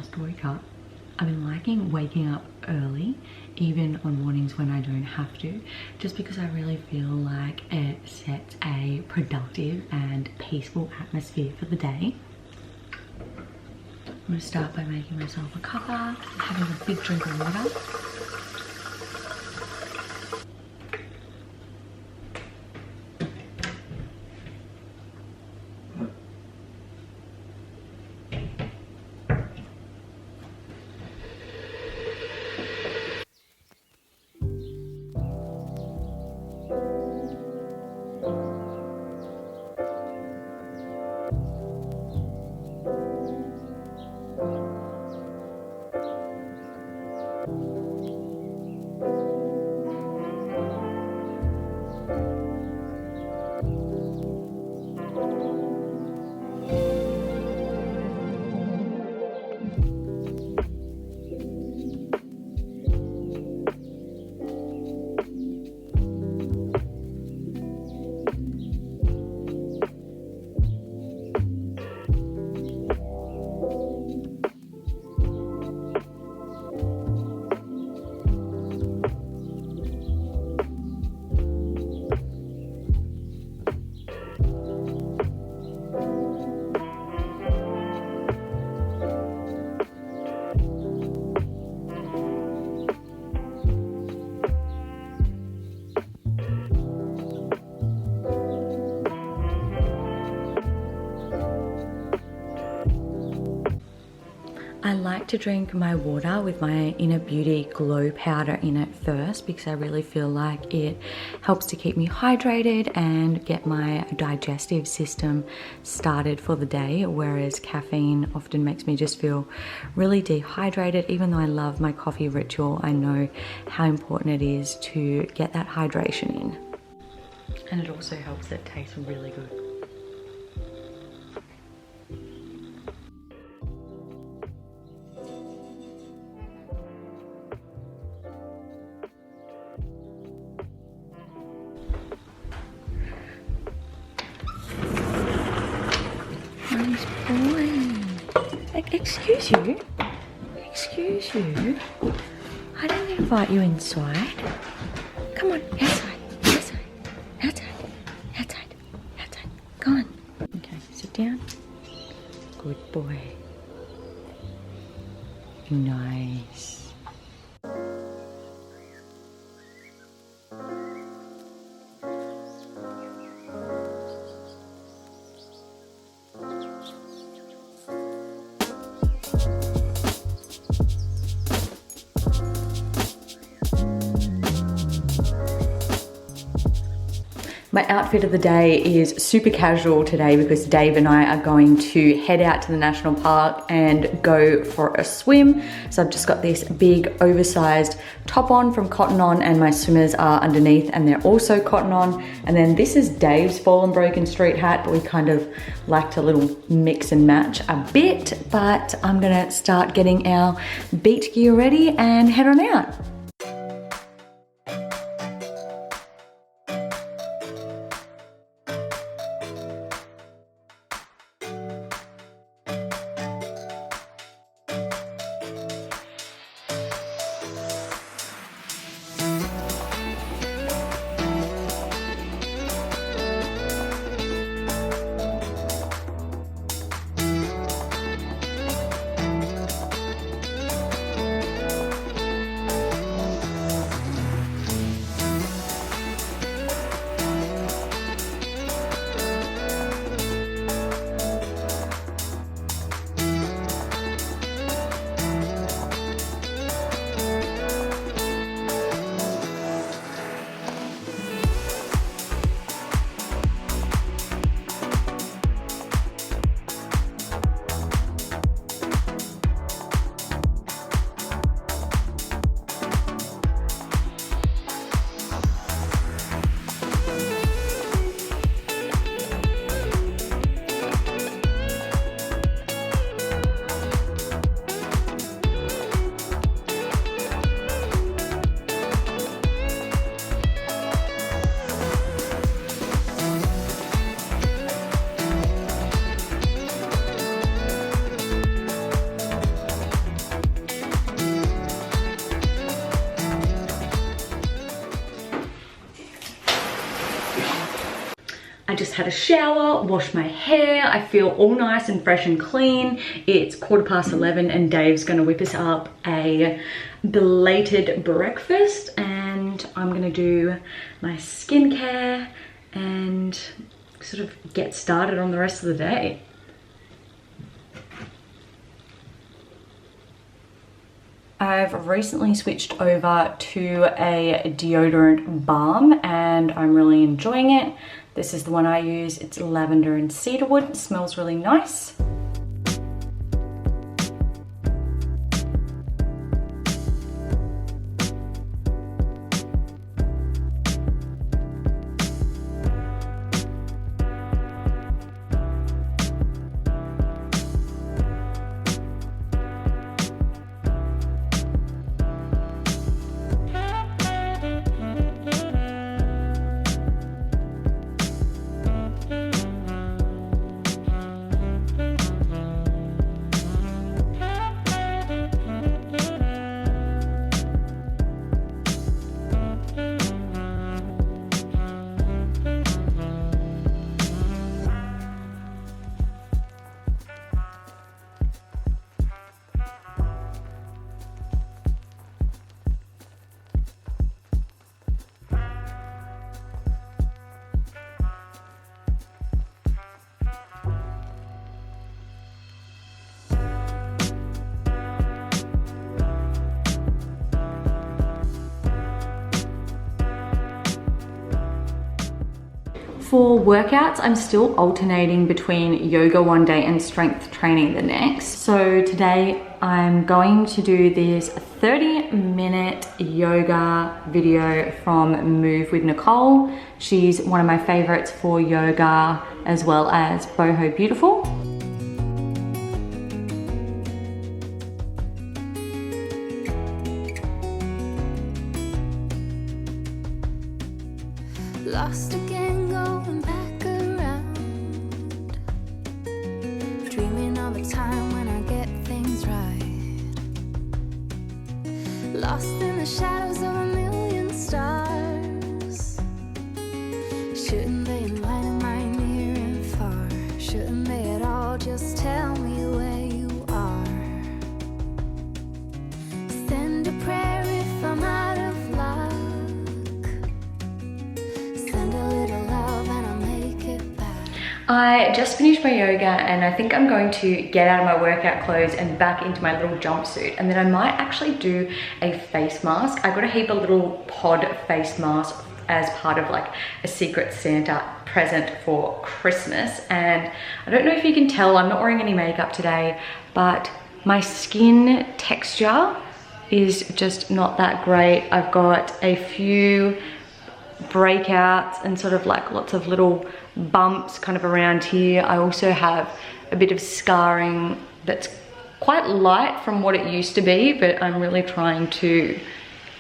just woke up. I've been liking waking up early, even on mornings when I don't have to, just because I really feel like it sets a productive and peaceful atmosphere for the day. I'm gonna start by making myself a cuppa, having a big drink of water. I like to drink my water with my Inner Beauty Glow Powder in it first because I really feel like it helps to keep me hydrated and get my digestive system started for the day, whereas caffeine often makes me just feel really dehydrated. Even though I love my coffee ritual, I know how important it is to get that hydration in. And it also helps that it tastes really good. Nice boy. Like, excuse you? Excuse you? I didn't invite you inside. Come on, outside, outside, outside, outside, outside. Go on. Okay, sit down. Good boy. Nice. My outfit of the day is super casual today because Dave and I are going to head out to the national park and go for a swim. So I've just got this big oversized top on from Cotton On, and my swimmers are underneath and they're also Cotton On. And then this is Dave's Fallen Broken Street hat, but we kind of like to little mix and match a bit. But I'm gonna start getting our beach gear ready and head on out. just had a shower, washed my hair. I feel all nice and fresh and clean. It's 11:15 and Dave's gonna whip us up a belated breakfast, and I'm gonna do my skincare and sort of get started on the rest of the day. I've recently switched over to a deodorant balm and I'm really enjoying it. This is the one I use. It's lavender and cedarwood. It smells really nice. For workouts, I'm still alternating between yoga one day and strength training the next. So today I'm going to do this 30-minute yoga video from Move with Nicole. She's one of my favorites for yoga, as well as Boho Beautiful. Lost again, going back around, dreaming of a time when I get things right. Lost in the shadows of a million stars. Shouldn't they enlighten my near and far? Shouldn't they at all just tell me where you are? Send a prayer if I'm out of luck. I just finished my yoga and I think I'm going to get out of my workout clothes and back into my little jumpsuit, and then I might actually do a face mask. I got a heap of little pod face masks as part of like a Secret Santa present for Christmas, and I don't know if you can tell, I'm not wearing any makeup today, but my skin texture is just not that great. I've got a few breakouts and sort of like lots of little bumps kind of around here. I also have a bit of scarring that's quite light from what it used to be, but I'm really trying to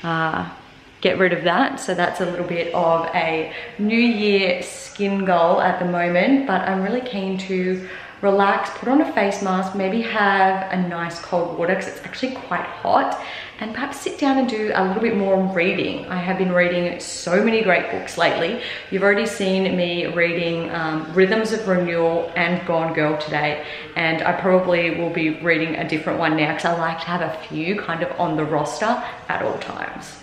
get rid of that. So that's a little bit of a New Year skin goal at the moment, but I'm really keen to relax, put on a face mask, maybe have a nice cold water because it's actually quite hot, and perhaps sit down and do a little bit more reading. I have been reading so many great books lately. You've already seen me reading Rhythms of Renewal and Gone Girl today, and I probably will be reading a different one now because I like to have a few kind of on the roster at all times.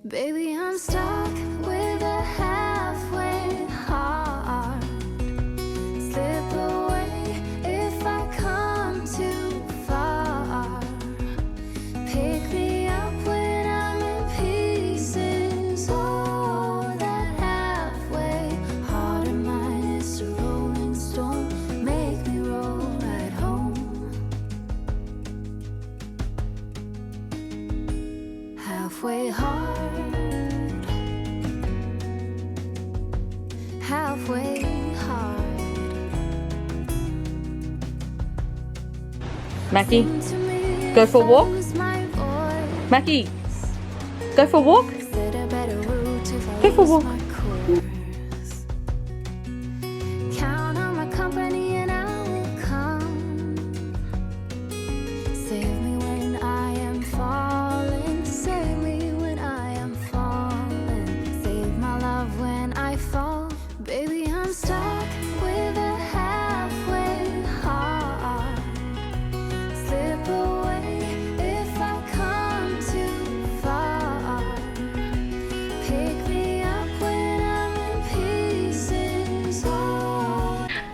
Baby, I'm stuck with a halfway heart. Slip away if I come too far. Pick me up when I'm in pieces. Oh, that halfway heart of mine is a rolling stone. Make me roll right home. Halfway hard. Halfway hard. Mackie, go for a walk. Mackie, go for a walk. Go for a walk. Count on my company and I will come.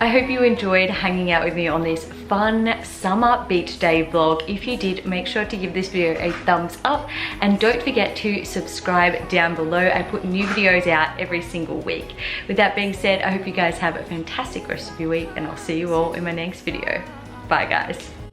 I hope you enjoyed hanging out with me on this fun summer beach day vlog. If you did, make sure to give this video a thumbs up and don't forget to subscribe down below. I put new videos out every single week. With that being said, I hope you guys have a fantastic rest of your week and I'll see you all in my next video. Bye guys.